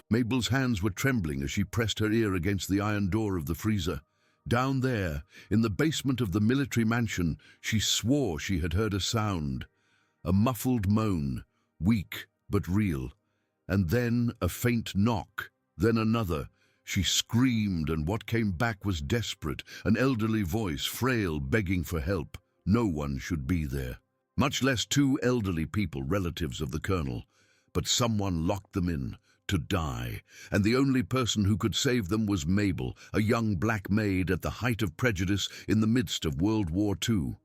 Mabel's hands were trembling as she pressed her ear against the iron door of the freezer. Down there, in the basement of the military mansion, she swore she had heard a sound. A muffled moan, weak but real. And then a faint knock, then another. She screamed, and what came back was desperate, an elderly voice, frail, begging for help. No one should be there, much less two elderly people, relatives of the colonel. But someone locked them in, to die, and the only person who could save them was Mabel, a young black maid at the height of prejudice in the midst of World War II.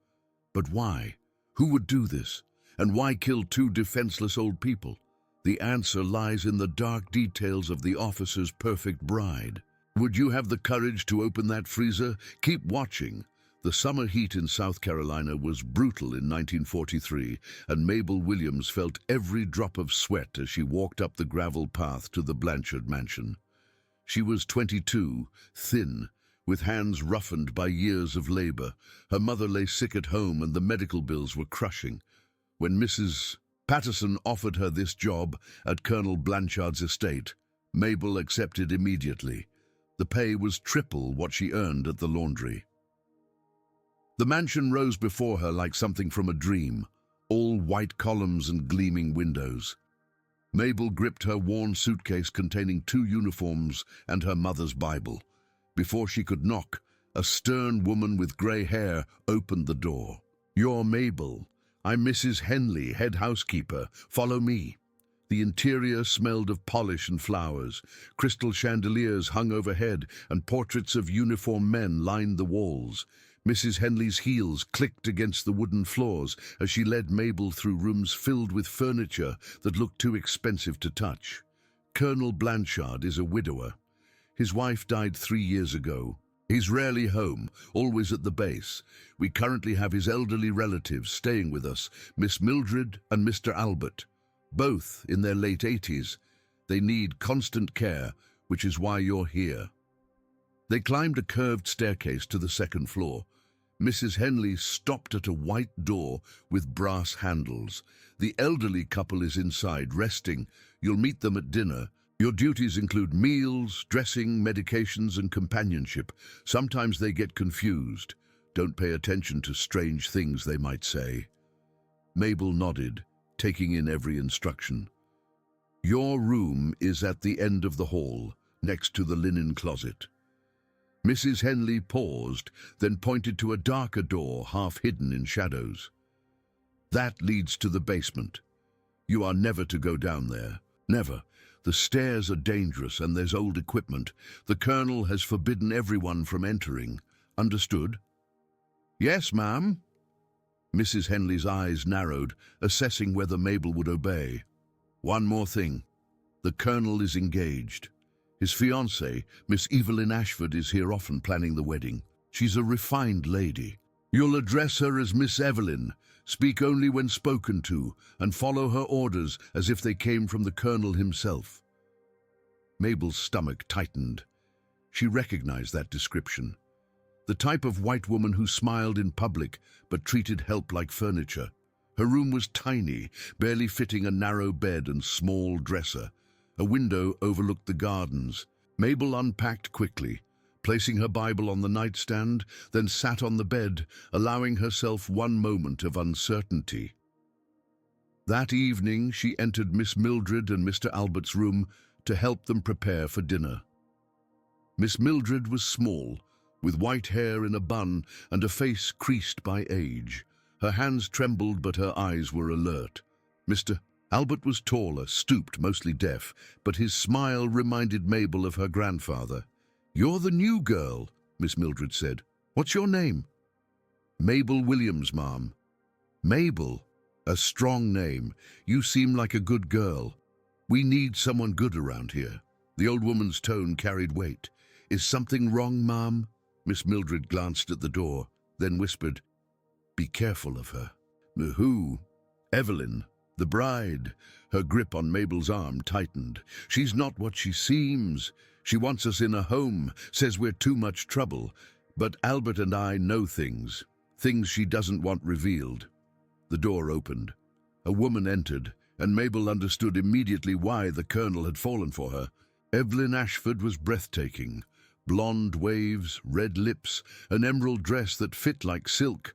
But why? Who would do this? And why kill two defenseless old people? The answer lies in the dark details of the officer's perfect bride. Would you have the courage to open that freezer? Keep watching. The summer heat in South Carolina was brutal in 1943, and Mabel Williams felt every drop of sweat as she walked up the gravel path to the Blanchard mansion. She was 22, thin, with hands roughened by years of labor. Her mother lay sick at home, and the medical bills were crushing. When Mrs. Patterson offered her this job at Colonel Blanchard's estate, Mabel accepted immediately. The pay was triple what she earned at the laundry. The mansion rose before her like something from a dream, all white columns and gleaming windows. Mabel gripped her worn suitcase containing 2 uniforms and her mother's Bible. Before she could knock, a stern woman with grey hair opened the door. "You're Mabel. I'm Mrs. Henley, head housekeeper. Follow me." The interior smelled of polish and flowers. Crystal chandeliers hung overhead, and portraits of uniformed men lined the walls. Mrs. Henley's heels clicked against the wooden floors as she led Mabel through rooms filled with furniture that looked too expensive to touch. Colonel Blanchard is a widower. His wife died 3 years ago. He's rarely home, always at the base. We currently have his elderly relatives staying with us, Miss Mildred and Mr. Albert, both in their late 80s. They need constant care, which is why you're here. They climbed a curved staircase to the 2nd floor. Mrs. Henley stopped at a white door with brass handles. The elderly couple is inside, resting. You'll meet them at dinner. Your duties include meals, dressing, medications, and companionship. Sometimes they get confused. Don't pay attention to strange things they might say. Mabel nodded, taking in every instruction. Your room is at the end of the hall, next to the linen closet. Mrs. Henley paused, then pointed to a darker door half hidden in shadows. That leads to the basement. You are never to go down there. Never. The stairs are dangerous and there's old equipment. The colonel has forbidden everyone from entering. Understood? Yes, ma'am. Mrs. Henley's eyes narrowed, assessing whether Mabel would obey. One more thing. The colonel is engaged. His fiancée, Miss Evelyn Ashford, is here often planning the wedding. She's a refined lady. You'll address her as Miss Evelyn, speak only when spoken to, and follow her orders as if they came from the colonel himself. Mabel's stomach tightened. She recognized that description. The type of white woman who smiled in public but treated help like furniture. Her room was tiny, barely fitting a narrow bed and small dresser. A window overlooked the gardens. Mabel unpacked quickly, placing her Bible on the nightstand, then sat on the bed, allowing herself one moment of uncertainty. That evening, she entered Miss Mildred and Mr. Albert's room to help them prepare for dinner. Miss Mildred was small, with white hair in a bun and a face creased by age. Her hands trembled, but her eyes were alert. Mr. Albert was taller, stooped, mostly deaf, but his smile reminded Mabel of her grandfather. "You're the new girl," Miss Mildred said. "What's your name?" "Mabel Williams, ma'am." "Mabel? A strong name. You seem like a good girl. We need someone good around here." The old woman's tone carried weight. "Is something wrong, ma'am?" Miss Mildred glanced at the door, then whispered, "Be careful of her." "Who?" "Evelyn. The bride." Her grip on Mabel's arm tightened. "She's not what she seems. She wants us in a home, says we're too much trouble. But Albert and I know things she doesn't want revealed." The door opened. A woman entered, and Mabel understood immediately why the colonel had fallen for her. Evelyn Ashford was breathtaking. Blonde waves, red lips, an emerald dress that fit like silk,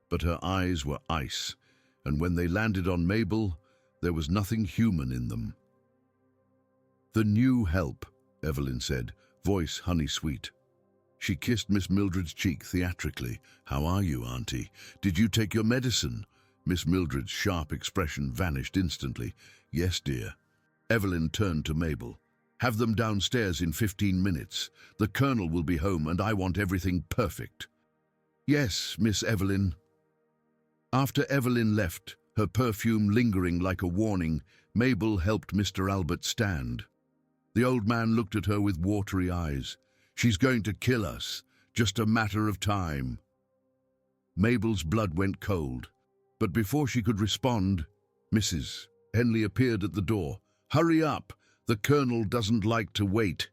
but her eyes were ice, and when they landed on Mabel, there was nothing human in them. "The new help," Evelyn said, voice honey-sweet. She kissed Miss Mildred's cheek theatrically. "How are you, Auntie? Did you take your medicine?" Miss Mildred's sharp expression vanished instantly. "Yes, dear." Evelyn turned to Mabel. "Have them downstairs in 15 minutes. The Colonel will be home and I want everything perfect." "Yes, Miss Evelyn." After Evelyn left, her perfume lingering like a warning, Mabel helped Mr. Albert stand. The old man looked at her with watery eyes. "She's going to kill us. Just a matter of time." Mabel's blood went cold, but before she could respond, Mrs. Henley appeared at the door. "Hurry up! The Colonel doesn't like to wait."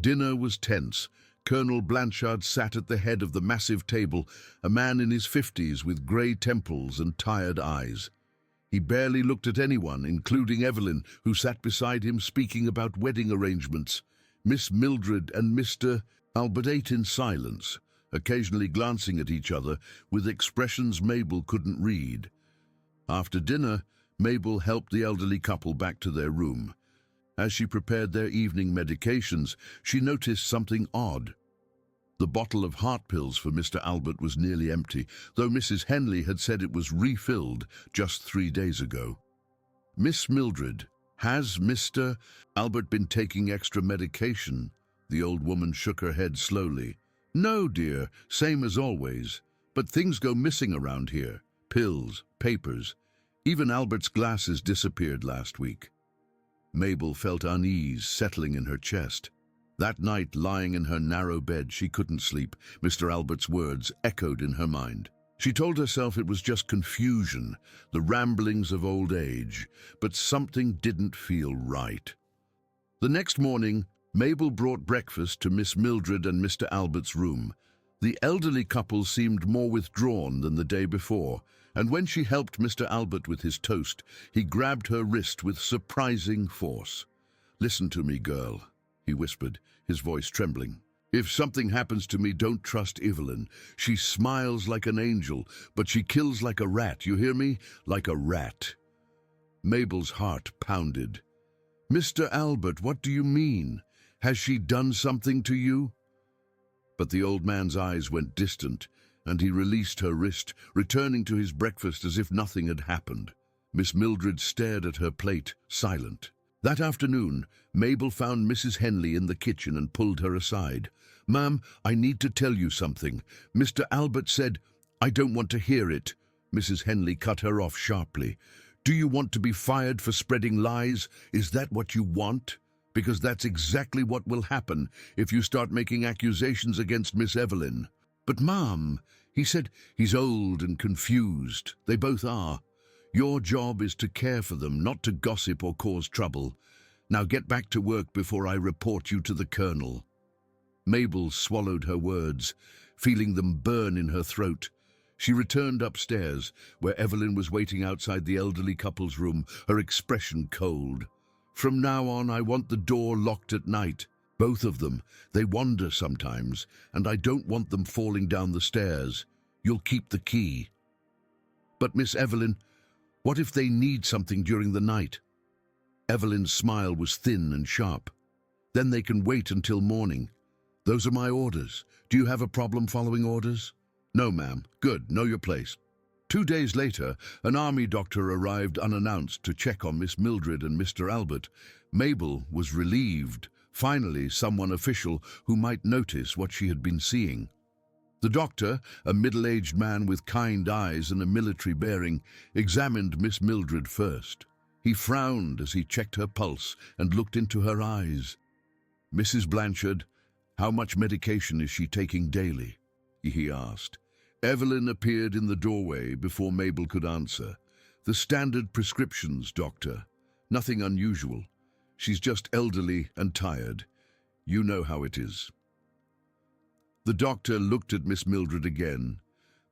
Dinner was tense. Colonel Blanchard sat at the head of the massive table, a man in his 50s with grey temples and tired eyes. He barely looked at anyone, including Evelyn, who sat beside him speaking about wedding arrangements. Miss Mildred and Mr. Albert ate in silence, occasionally glancing at each other with expressions Mabel couldn't read. After dinner, Mabel helped the elderly couple back to their room. As she prepared their evening medications, she noticed something odd. The bottle of heart pills for Mr. Albert was nearly empty, though Mrs. Henley had said it was refilled just 3 days ago. "Miss Mildred, has Mr. Albert been taking extra medication?" The old woman shook her head slowly. "No, dear, same as always. But things go missing around here. Pills, papers. Even Albert's glasses disappeared last week." Mabel felt unease settling in her chest. That night, lying in her narrow bed, she couldn't sleep. Mr. Albert's words echoed in her mind. She told herself it was just confusion, the ramblings of old age, but something didn't feel right. The next morning, Mabel brought breakfast to Miss Mildred and Mr. Albert's room. The elderly couple seemed more withdrawn than the day before, and when she helped Mr. Albert with his toast, he grabbed her wrist with surprising force. "Listen to me, girl," he whispered, his voice trembling. "If something happens to me, don't trust Evelyn. She smiles like an angel, but she kills like a rat, you hear me? Like a rat." Mabel's heart pounded. "Mr. Albert, what do you mean? Has she done something to you?" But the old man's eyes went distant, and he released her wrist, returning to his breakfast as if nothing had happened. Miss Mildred stared at her plate, silent. That afternoon, Mabel found Mrs. Henley in the kitchen and pulled her aside. "Ma'am, I need to tell you something. Mr. Albert said—" "I don't want to hear it." Mrs. Henley cut her off sharply. "Do you want to be fired for spreading lies? Is that what you want? Because that's exactly what will happen if you start making accusations against Miss Evelyn." "But, Ma'am," he said, "he's old and confused. They both are. Your job is to care for them, not to gossip or cause trouble. Now get back to work before I report you to the Colonel." Mabel swallowed her words, feeling them burn in her throat. She returned upstairs, where Evelyn was waiting outside the elderly couple's room, her expression cold. "From now on, I want the door locked at night. Both of them. They wander sometimes, and I don't want them falling down the stairs. You'll keep the key." "But, Miss Evelyn, what if they need something during the night?" Evelyn's smile was thin and sharp. "Then they can wait until morning. Those are my orders. Do you have a problem following orders?" "No, ma'am." "Good. Know your place." 2 days later, an army doctor arrived unannounced to check on Miss Mildred and Mr. Albert. Mabel was relieved. Finally, someone official who might notice what she had been seeing. The doctor, a middle-aged man with kind eyes and a military bearing, examined Miss Mildred first. He frowned as he checked her pulse and looked into her eyes. "Mrs. Blanchard, how much medication is she taking daily?" he asked. Evelyn appeared in the doorway before Mabel could answer. "The standard prescriptions, doctor. Nothing unusual. She's just elderly and tired. You know how it is." The doctor looked at Miss Mildred again.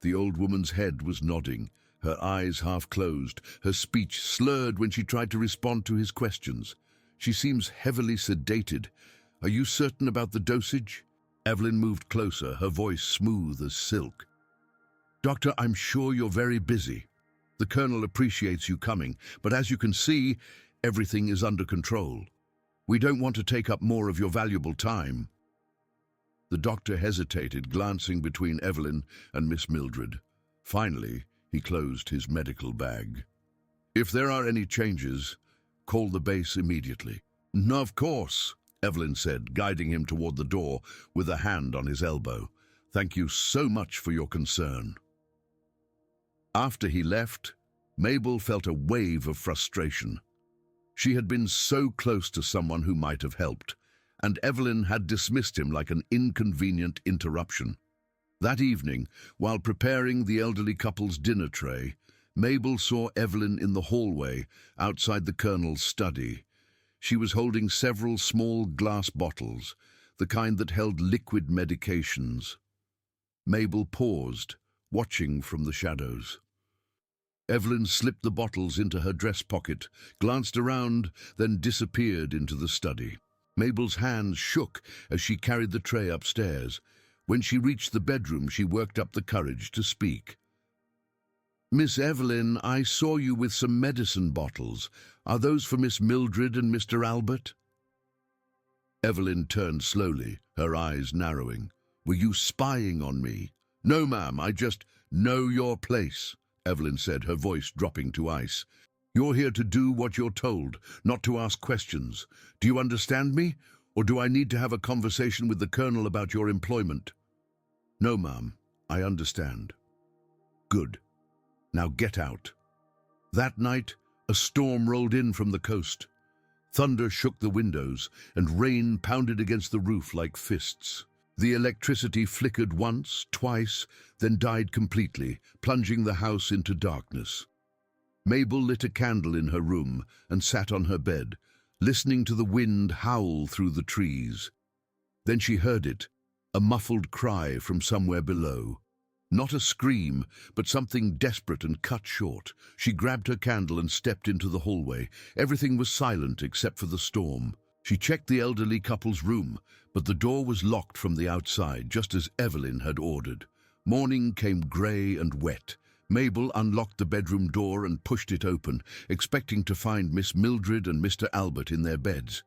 The old woman's head was nodding, her eyes half closed, her speech slurred when she tried to respond to his questions. She seems heavily sedated. Are you certain about the dosage? Evelyn moved closer, her voice smooth as silk. Doctor, I'm sure you're very busy. The Colonel appreciates you coming, but as you can see, everything is under control. We don't want to take up more of your valuable time. The doctor hesitated, glancing between Evelyn and Miss Mildred. Finally, he closed his medical bag. If there are any changes, call the base immediately. No, of course, Evelyn said, guiding him toward the door with a hand on his elbow. Thank you so much for your concern. After he left, Mabel felt a wave of frustration. She had been so close to someone who might have helped, and Evelyn had dismissed him like an inconvenient interruption. That evening, while preparing the elderly couple's dinner tray, Mabel saw Evelyn in the hallway outside the Colonel's study. She was holding several small glass bottles, the kind that held liquid medications. Mabel paused, watching from the shadows. Evelyn slipped the bottles into her dress pocket, glanced around, then disappeared into the study. Mabel's hands shook as she carried the tray upstairs. When she reached the bedroom, she worked up the courage to speak. Miss Evelyn, I saw you with some medicine bottles. Are those for Miss Mildred and Mr. Albert? Evelyn turned slowly, her eyes narrowing. Were you spying on me? No, ma'am, I just know your place, Evelyn said, her voice dropping to ice. You're here to do what you're told, not to ask questions. Do you understand me? Or do I need to have a conversation with the Colonel about your employment? No, ma'am, I understand. Good. Now get out. That night, a storm rolled in from the coast. Thunder shook the windows, and rain pounded against the roof like fists. The electricity flickered once, twice, then died completely, plunging the house into darkness. Mabel lit a candle in her room and sat on her bed, listening to the wind howl through the trees. Then she heard it, a muffled cry from somewhere below. Not a scream, but something desperate and cut short. She grabbed her candle and stepped into the hallway. Everything was silent except for the storm. She checked the elderly couple's room, but the door was locked from the outside, just as Evelyn had ordered. Morning came grey and wet. Mabel unlocked the bedroom door and pushed it open, expecting to find Miss Mildred and Mr. Albert in their beds.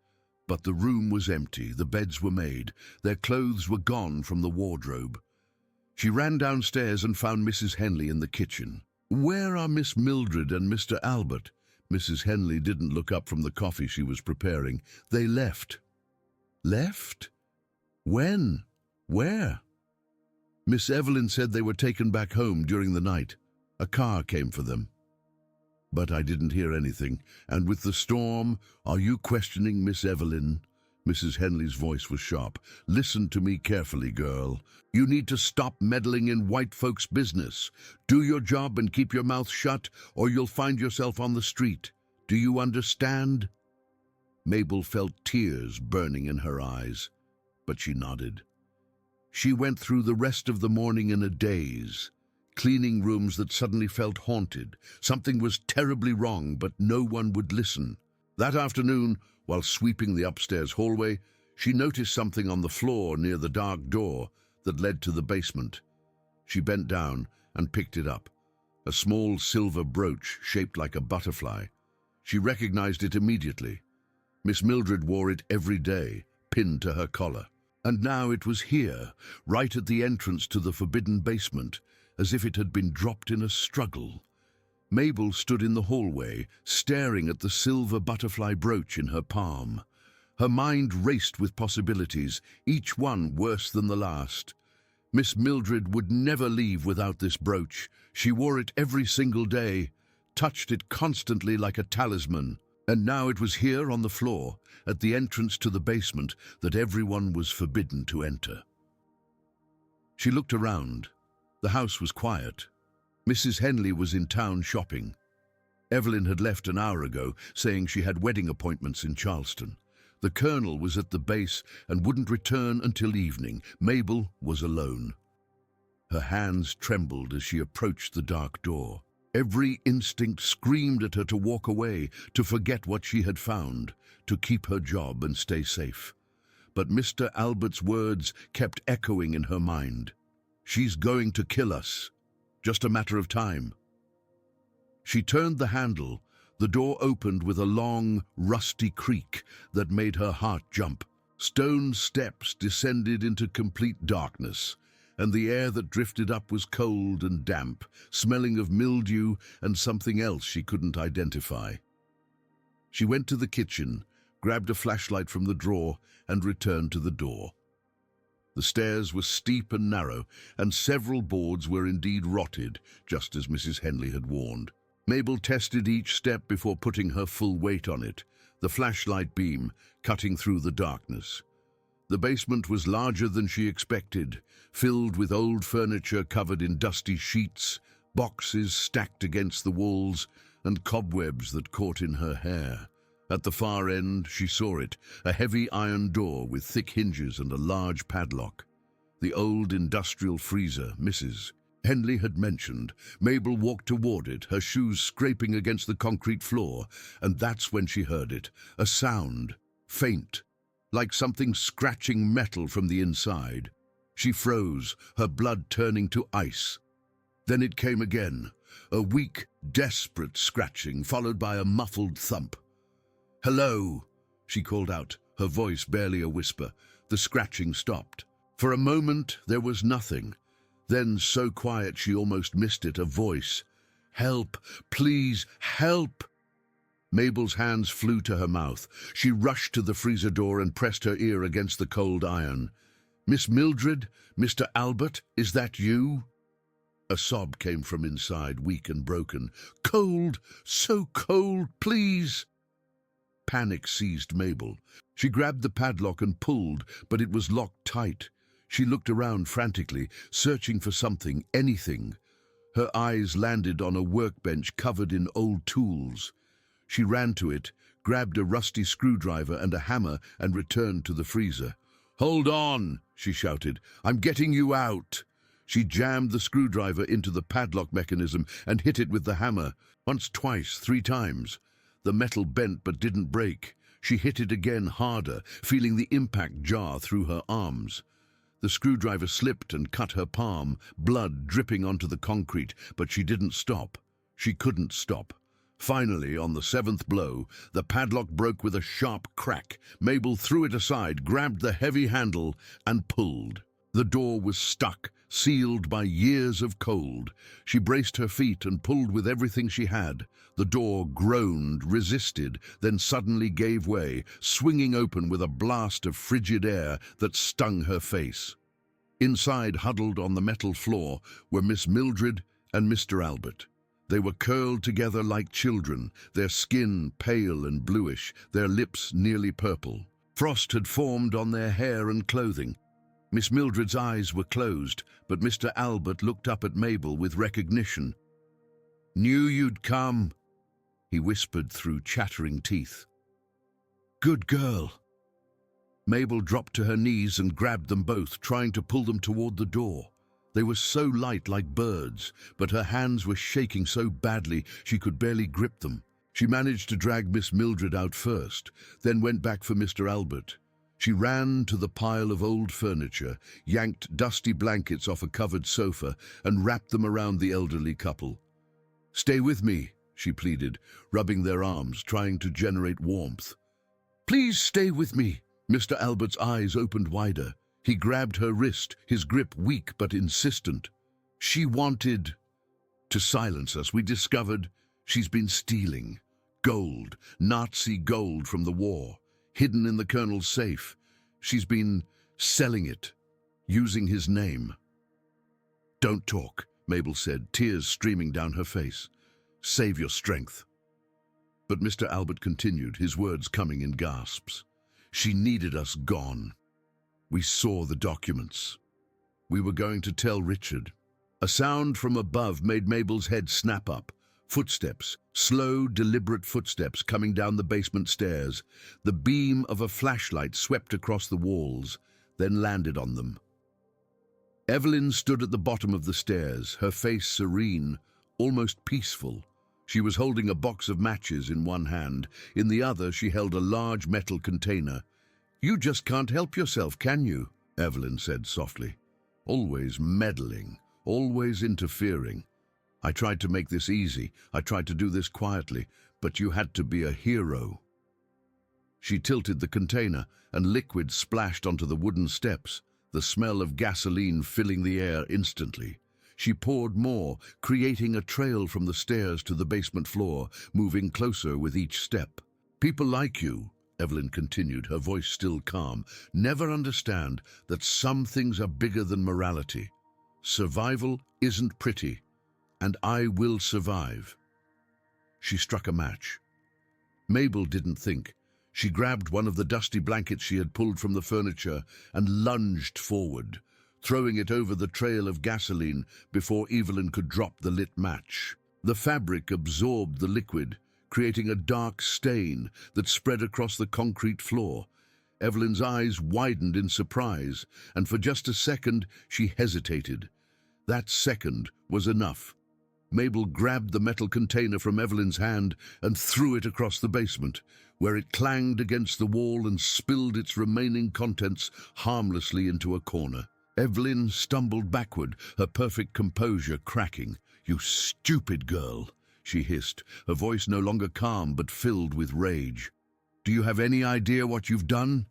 But the room was empty, the beds were made, their clothes were gone from the wardrobe. She ran downstairs and found Mrs. Henley in the kitchen. Where are Miss Mildred and Mr. Albert? Mrs. Henley didn't look up from the coffee she was preparing. They left. Left? When? Where? Miss Evelyn said they were taken back home during the night. A car came for them. But I didn't hear anything, and with the storm, are you questioning Miss Evelyn? Mrs. Henley's voice was sharp. Listen to me carefully, girl. You need to stop meddling in white folks' business. Do your job and keep your mouth shut, or you'll find yourself on the street. Do you understand? Mabel felt tears burning in her eyes, but she nodded. She went through the rest of the morning in a daze, cleaning rooms that suddenly felt haunted. Something was terribly wrong, but no one would listen. That afternoon, while sweeping the upstairs hallway, she noticed something on the floor near the dark door that led to the basement. She bent down and picked it up, a small silver brooch shaped like a butterfly. She recognized it immediately. Miss Mildred wore it every day, pinned to her collar. And now it was here, right at the entrance to the forbidden basement, as if it had been dropped in a struggle. Mabel stood in the hallway, staring at the silver butterfly brooch in her palm. Her mind raced with possibilities, each one worse than the last. Miss Mildred would never leave without this brooch. She wore it every single day, touched it constantly like a talisman. And now it was here on the floor, at the entrance to the basement, that everyone was forbidden to enter. She looked around. The house was quiet. Mrs. Henley was in town shopping. Evelyn had left an hour ago, saying she had wedding appointments in Charleston. The Colonel was at the base and wouldn't return until evening. Mabel was alone. Her hands trembled as she approached the dark door. Every instinct screamed at her to walk away, to forget what she had found. to keep her job and stay safe. But Mr. Albert's words kept echoing in her mind. She's going to kill us. Just a matter of time. She turned the handle. The door opened with a long, rusty creak that made her heart jump. Stone steps descended into complete darkness, and the air that drifted up was cold and damp, smelling of mildew and something else she couldn't identify. She went to the kitchen, grabbed a flashlight from the drawer, and returned to the door. The stairs were steep and narrow, and several boards were indeed rotted, just as Mrs. Henley had warned. Mabel tested each step before putting her full weight on it, the flashlight beam cutting through the darkness. The basement was larger than she expected, filled with old furniture covered in dusty sheets, boxes stacked against the walls, and cobwebs that caught in her hair. At the far end, she saw it, a heavy iron door with thick hinges and a large padlock. The old industrial freezer Mrs. Henley had mentioned. Mabel walked toward it, her shoes scraping against the concrete floor, and that's when she heard it, a sound, faint, like something scratching metal from the inside. She froze, her blood turning to ice. Then it came again, a weak, desperate scratching, followed by a muffled thump. "Hello," she called out, her voice barely a whisper. The scratching stopped. For a moment, there was nothing. Then, so quiet she almost missed it, a voice. "Help! Please, help!" Mabel's hands flew to her mouth. She rushed to the freezer door and pressed her ear against the cold iron. "Miss Mildred? Mr. Albert? Is that you?" A sob came from inside, weak and broken. "Cold! So cold! Please!" Panic seized Mabel. She grabbed the padlock and pulled, but it was locked tight. She looked around frantically, searching for something, anything. Her eyes landed on a workbench covered in old tools. She ran to it, grabbed a rusty screwdriver and a hammer, and returned to the freezer. "Hold on," she shouted. "I'm getting you out." She jammed the screwdriver into the padlock mechanism and hit it with the hammer. Once, twice, 3 times. The metal bent but didn't break. She hit it again, harder, feeling the impact jar through her arms. The screwdriver slipped and cut her palm, blood dripping onto the concrete, but she didn't stop. She couldn't stop. Finally, on the 7th blow, the padlock broke with a sharp crack. Mabel threw it aside, grabbed the heavy handle, and pulled. The door was stuck, sealed by years of cold. She braced her feet and pulled with everything she had. The door groaned, resisted, then suddenly gave way, swinging open with a blast of frigid air that stung her face. Inside, huddled on the metal floor, were Miss Mildred and Mr. Albert. They were curled together like children, their skin pale and bluish, their lips nearly purple. Frost had formed on their hair and clothing. Miss Mildred's eyes were closed, but Mr. Albert looked up at Mabel with recognition. "Knew you'd come," he whispered through chattering teeth. "Good girl." Mabel dropped to her knees and grabbed them both, trying to pull them toward the door. They were so light, like birds, but her hands were shaking so badly she could barely grip them. She managed to drag Miss Mildred out first, then went back for Mr. Albert. She ran to the pile of old furniture, yanked dusty blankets off a covered sofa, and wrapped them around the elderly couple. "Stay with me," she pleaded, rubbing their arms, trying to generate warmth. "Please stay with me." Mr. Albert's eyes opened wider. He grabbed her wrist, his grip weak but insistent. "She wanted to silence us. We discovered she's been stealing gold, Nazi gold from the war, hidden in the colonel's safe. She's been selling it, using his name." "Don't talk," Mabel said, tears streaming down her face. "Save your strength." But Mr. Albert continued, his words coming in gasps. "She needed us gone. We saw the documents. We were going to tell Richard." A sound from above made Mabel's head snap up. Footsteps, slow, deliberate footsteps coming down the basement stairs. The beam of a flashlight swept across the walls, then landed on them. Evelyn stood at the bottom of the stairs, her face serene, almost peaceful. She was holding a box of matches in one hand. In the other, she held a large metal container. "You just can't help yourself, can you?" Evelyn said softly. "Always meddling, always interfering. I tried to make this easy. I tried to do this quietly, but you had to be a hero." She tilted the container, and liquid splashed onto the wooden steps, the smell of gasoline filling the air instantly. She poured more, creating a trail from the stairs to the basement floor, moving closer with each step. "People like you," Evelyn continued, her voice still calm, "never understand that some things are bigger than morality. Survival isn't pretty, and I will survive." She struck a match. Mabel didn't think. She grabbed one of the dusty blankets she had pulled from the furniture and lunged forward, throwing it over the trail of gasoline before Evelyn could drop the lit match. The fabric absorbed the liquid, creating a dark stain that spread across the concrete floor. Evelyn's eyes widened in surprise, and for just a second she hesitated. That second was enough. Mabel grabbed the metal container from Evelyn's hand and threw it across the basement, where it clanged against the wall and spilled its remaining contents harmlessly into a corner. Evelyn stumbled backward, her perfect composure cracking. "You stupid girl," she hissed, her voice no longer calm but filled with rage. "Do you have any idea what you've done?"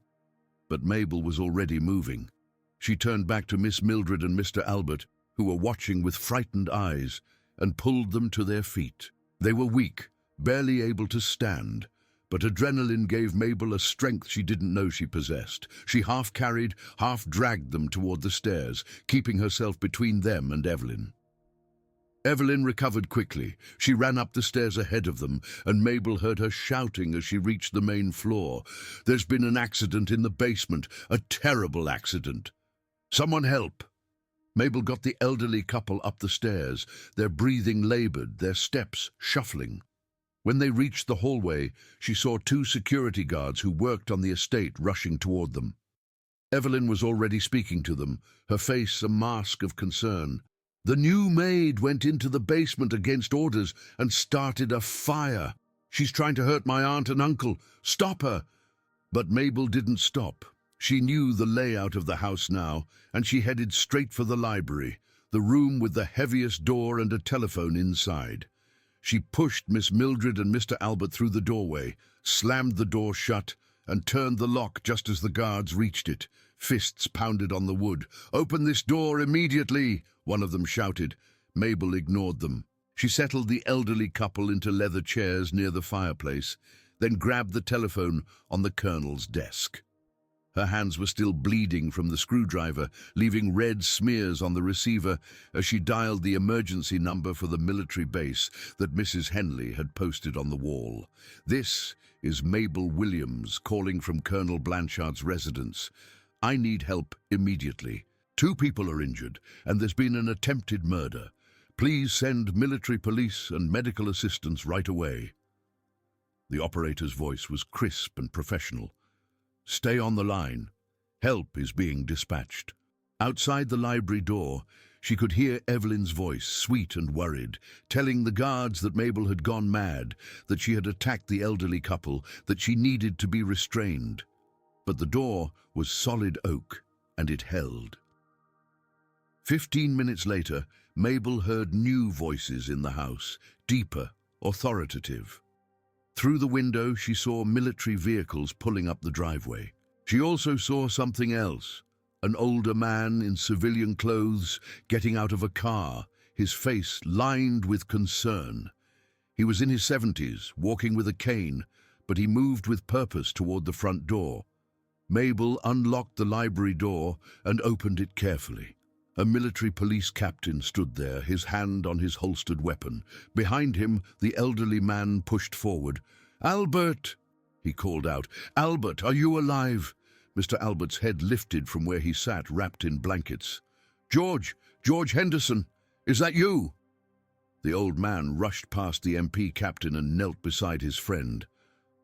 But Mabel was already moving. She turned back to Miss Mildred and Mr. Albert, who were watching with frightened eyes, and pulled them to their feet. They were weak, barely able to stand, but adrenaline gave Mabel a strength she didn't know she possessed. She half carried, half dragged them toward the stairs, keeping herself between them and Evelyn. Evelyn recovered quickly. She ran up the stairs ahead of them, and Mabel heard her shouting as she reached the main floor. "There's been an accident in the basement, a terrible accident. Someone help!" Mabel got the elderly couple up the stairs, their breathing labored, their steps shuffling. When they reached the hallway, she saw 2 security guards who worked on the estate rushing toward them. Evelyn was already speaking to them, her face a mask of concern. "The new maid went into the basement against orders and started a fire. She's trying to hurt my aunt and uncle. Stop her!" But Mabel didn't stop. She knew the layout of the house now, and she headed straight for the library, the room with the heaviest door and a telephone inside. She pushed Miss Mildred and Mr. Albert through the doorway, slammed the door shut, and turned the lock just as the guards reached it. Fists pounded on the wood. "Open this door immediately!" one of them shouted. Mabel ignored them. She settled the elderly couple into leather chairs near the fireplace, then grabbed the telephone on the colonel's desk. Her hands were still bleeding from the screwdriver, leaving red smears on the receiver as she dialed the emergency number for the military base that Mrs. Henley had posted on the wall. "This is Mabel Williams calling from Colonel Blanchard's residence. I need help immediately. 2 people are injured, and there's been an attempted murder. Please send military police and medical assistance right away." The operator's voice was crisp and professional. "Stay on the line. Help is being dispatched." Outside the library door, she could hear Evelyn's voice, sweet and worried, telling the guards that Mabel had gone mad, that she had attacked the elderly couple, that she needed to be restrained. But the door was solid oak, and it held. 15 minutes later, Mabel heard new voices in the house, deeper, authoritative. Through the window, she saw military vehicles pulling up the driveway. She also saw something else, an older man in civilian clothes getting out of a car, his face lined with concern. He was in his 70s, walking with a cane, but he moved with purpose toward the front door. Mabel unlocked the library door and opened it carefully. A military police captain stood there, his hand on his holstered weapon. Behind him, the elderly man pushed forward. "Albert!" he called out. "Albert, are you alive?" Mr. Albert's head lifted from where he sat, wrapped in blankets. George Henderson, is that you?" The old man rushed past the MP captain and knelt beside his friend.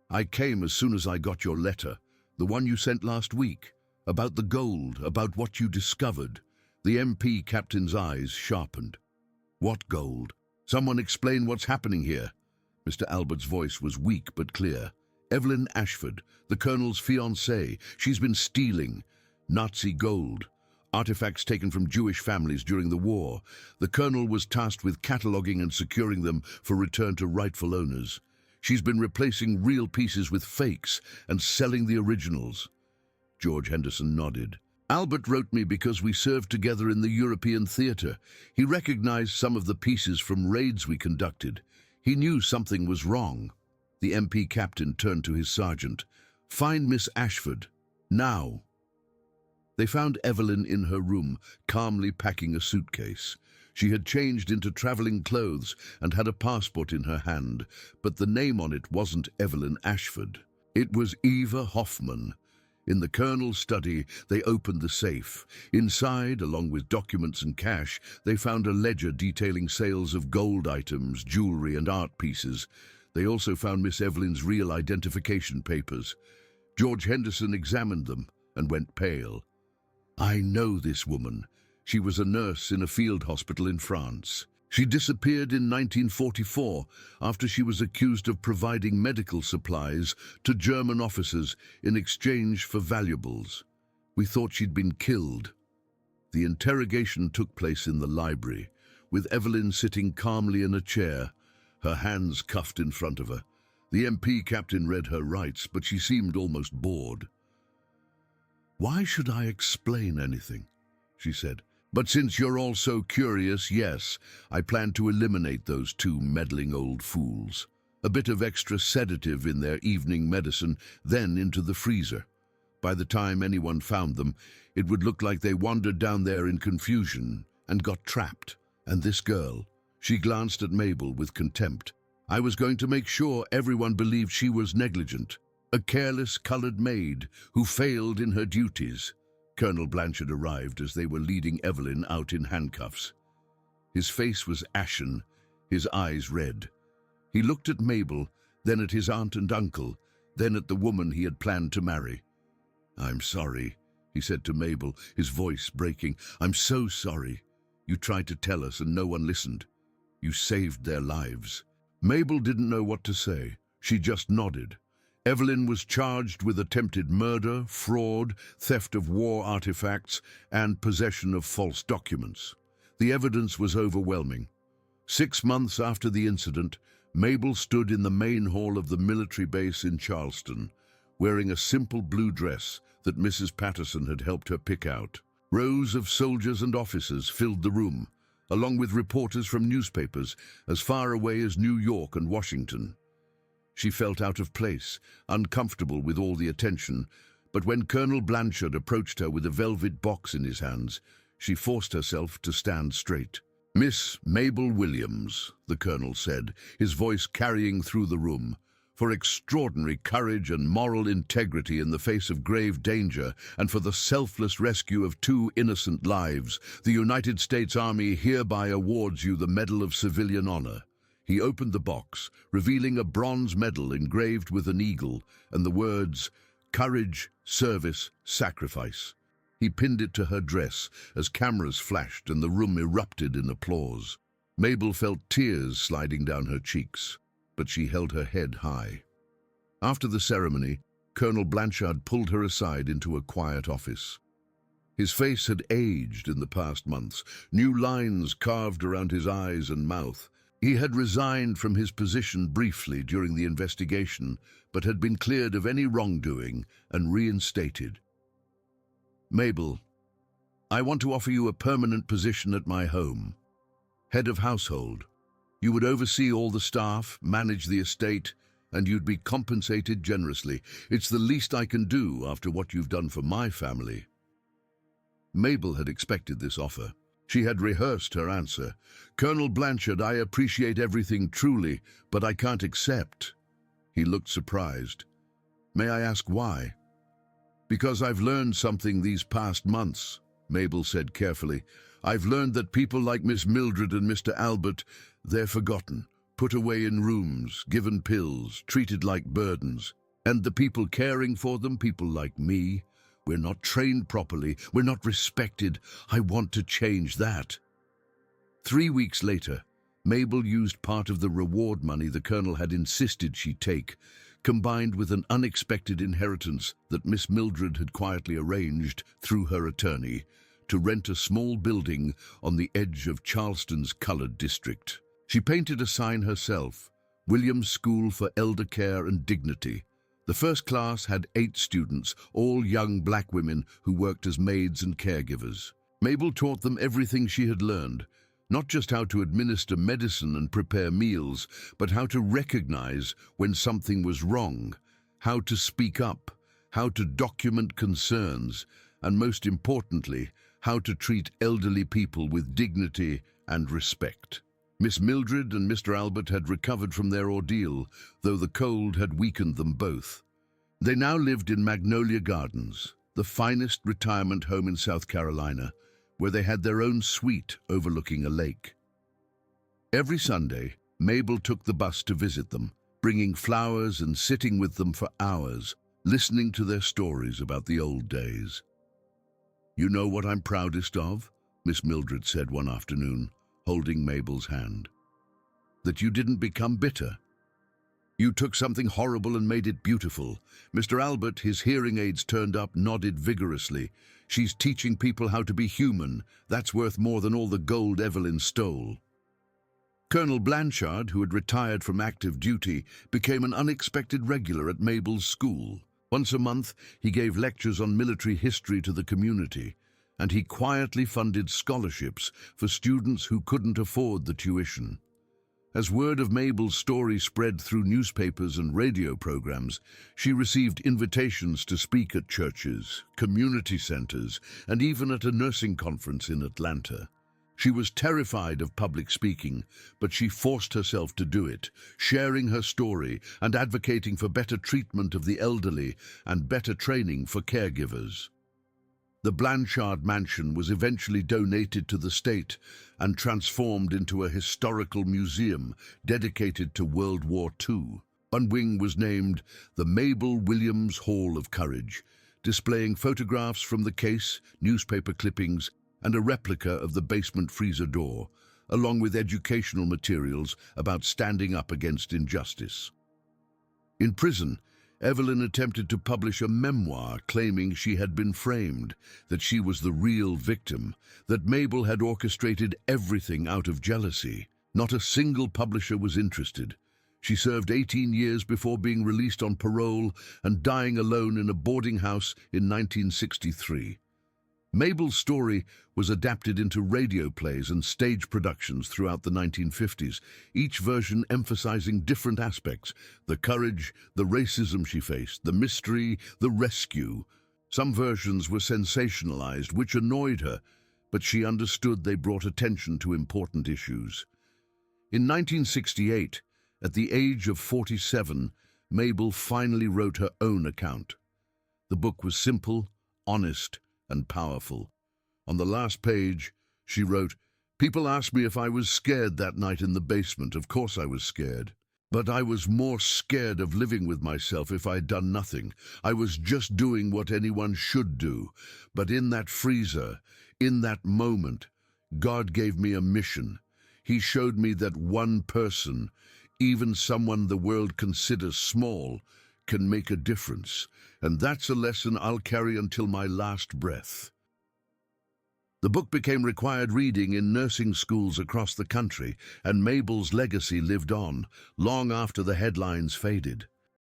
"I came as soon as I got your letter, the one you sent last week, about the gold, about what you discovered." The MP captain's eyes sharpened. "What gold? Someone explain what's happening here." Mr. Albert's voice was weak but clear. "Evelyn Ashford, the Colonel's fiancée. She's been stealing Nazi gold, artifacts taken from Jewish families during the war. The Colonel was tasked with cataloguing and securing them for return to rightful owners. She's been replacing real pieces with fakes and selling the originals." George Henderson nodded. "Albert wrote me because we served together in the European theatre. He recognized some of the pieces from raids we conducted. He knew something was wrong." The MP captain turned to his sergeant. "Find Miss Ashford, now." They found Evelyn in her room, calmly packing a suitcase. She had changed into travelling clothes and had a passport in her hand, but the name on it wasn't Evelyn Ashford. It was Eva Hoffman. In the Colonel's study, they opened the safe. Inside, along with documents and cash, they found a ledger detailing sales of gold items, jewellery and art pieces. They also found Miss Evelyn's real identification papers. George Henderson examined them and went pale. "I know this woman. She was a nurse in a field hospital in France. She disappeared in 1944 after she was accused of providing medical supplies to German officers in exchange for valuables. We thought she'd been killed." The interrogation took place in the library, with Evelyn sitting calmly in a chair, her hands cuffed in front of her. The MP captain read her rights, but she seemed almost bored. "Why should I explain anything?" she said. "But since you're all so curious, yes, I plan to eliminate those two meddling old fools. A bit of extra sedative in their evening medicine, then into the freezer. By the time anyone found them, it would look like they wandered down there in confusion and got trapped. And this girl," she glanced at Mabel with contempt, "I was going to make sure everyone believed she was negligent. A careless colored maid who failed in her duties." Colonel Blanchard arrived as they were leading Evelyn out in handcuffs. His face was ashen, his eyes red. He looked at Mabel, then at his aunt and uncle, then at the woman he had planned to marry. "I'm sorry," he said to Mabel, his voice breaking. "I'm so sorry. You tried to tell us and no one listened. You saved their lives." Mabel didn't know what to say. She just nodded. Evelyn was charged with attempted murder, fraud, theft of war artifacts, and possession of false documents. The evidence was overwhelming. 6 months after the incident, Mabel stood in the main hall of the military base in Charleston, wearing a simple blue dress that Mrs. Patterson had helped her pick out. Rows of soldiers and officers filled the room, along with reporters from newspapers as far away as New York and Washington. She felt out of place, uncomfortable with all the attention, but when Colonel Blanchard approached her with a velvet box in his hands, she forced herself to stand straight. "Miss Mabel Williams," the Colonel said, his voice carrying through the room, "for extraordinary courage and moral integrity in the face of grave danger, and for the selfless rescue of 2 innocent lives, the United States Army hereby awards you the Medal of Civilian Honor." He opened the box, revealing a bronze medal engraved with an eagle and the words, "Courage, Service, Sacrifice." He pinned it to her dress as cameras flashed and the room erupted in applause. Mabel felt tears sliding down her cheeks, but she held her head high. After the ceremony, Colonel Blanchard pulled her aside into a quiet office. His face had aged in the past months, new lines carved around his eyes and mouth. He had resigned from his position briefly during the investigation, but had been cleared of any wrongdoing and reinstated. "Mabel, I want to offer you a permanent position at my home. Head of household. You would oversee all the staff, manage the estate, and you'd be compensated generously. It's the least I can do after what you've done for my family." Mabel had expected this offer. She had rehearsed her answer. "Colonel Blanchard, I appreciate everything truly, but I can't accept." He looked surprised. "May I ask why?" "Because I've learned something these past months," Mabel said carefully. "I've learned that people like Miss Mildred and Mr. Albert, they're forgotten, put away in rooms, given pills, treated like burdens. And the people caring for them, people like me, we're not trained properly, we're not respected. I want to change that." 3 weeks later, Mabel used part of the reward money the Colonel had insisted she take, combined with an unexpected inheritance that Miss Mildred had quietly arranged through her attorney, to rent a small building on the edge of Charleston's colored district. She painted a sign herself, Williams School for Elder Care and Dignity. The first class had 8 students, all young black women who worked as maids and caregivers. Mabel taught them everything she had learned, not just how to administer medicine and prepare meals, but how to recognize when something was wrong, how to speak up, how to document concerns, and most importantly, how to treat elderly people with dignity and respect. Miss Mildred and Mr. Albert had recovered from their ordeal, though the cold had weakened them both. They now lived in Magnolia Gardens, the finest retirement home in South Carolina, where they had their own suite overlooking a lake. Every Sunday, Mabel took the bus to visit them, bringing flowers and sitting with them for hours, listening to their stories about the old days. "You know what I'm proudest of?" Miss Mildred said one afternoon, holding Mabel's hand. "That you didn't become bitter. You took something horrible and made it beautiful." Mr. Albert, his hearing aids turned up, nodded vigorously. "She's teaching people how to be human. That's worth more than all the gold Evelyn stole." Colonel Blanchard, who had retired from active duty, became an unexpected regular at Mabel's school. Once a month, he gave lectures on military history to the community, and he quietly funded scholarships for students who couldn't afford the tuition. As word of Mabel's story spread through newspapers and radio programs, she received invitations to speak at churches, community centers, and even at a nursing conference in Atlanta. She was terrified of public speaking, but she forced herself to do it, sharing her story and advocating for better treatment of the elderly and better training for caregivers. The Blanchard Mansion was eventually donated to the state and transformed into a historical museum dedicated to World War II. One wing was named the Mabel Williams Hall of Courage, displaying photographs from the case, newspaper clippings, and a replica of the basement freezer door, along with educational materials about standing up against injustice. In prison, Evelyn attempted to publish a memoir claiming she had been framed, that she was the real victim, that Mabel had orchestrated everything out of jealousy. Not a single publisher was interested. She served 18 years before being released on parole and dying alone in a boarding house in 1963. Mabel's story was adapted into radio plays and stage productions throughout the 1950s, each version emphasizing different aspects: the courage, the racism she faced, the mystery, the rescue. Some versions were sensationalized, which annoyed her, but she understood they brought attention to important issues. In 1968, at the age of 47, Mabel finally wrote her own account. The book was simple, honest, and powerful. On the last page, she wrote, "People asked me if I was scared that night in the basement. Of course I was scared. But I was more scared of living with myself if I'd done nothing. I was just doing what anyone should do. But in that freezer, in that moment, God gave me a mission. He showed me that one person, even someone the world considers small, can make a difference. And that's a lesson I'll carry until my last breath." The book became required reading in nursing schools across the country, and Mabel's legacy lived on long after the headlines faded.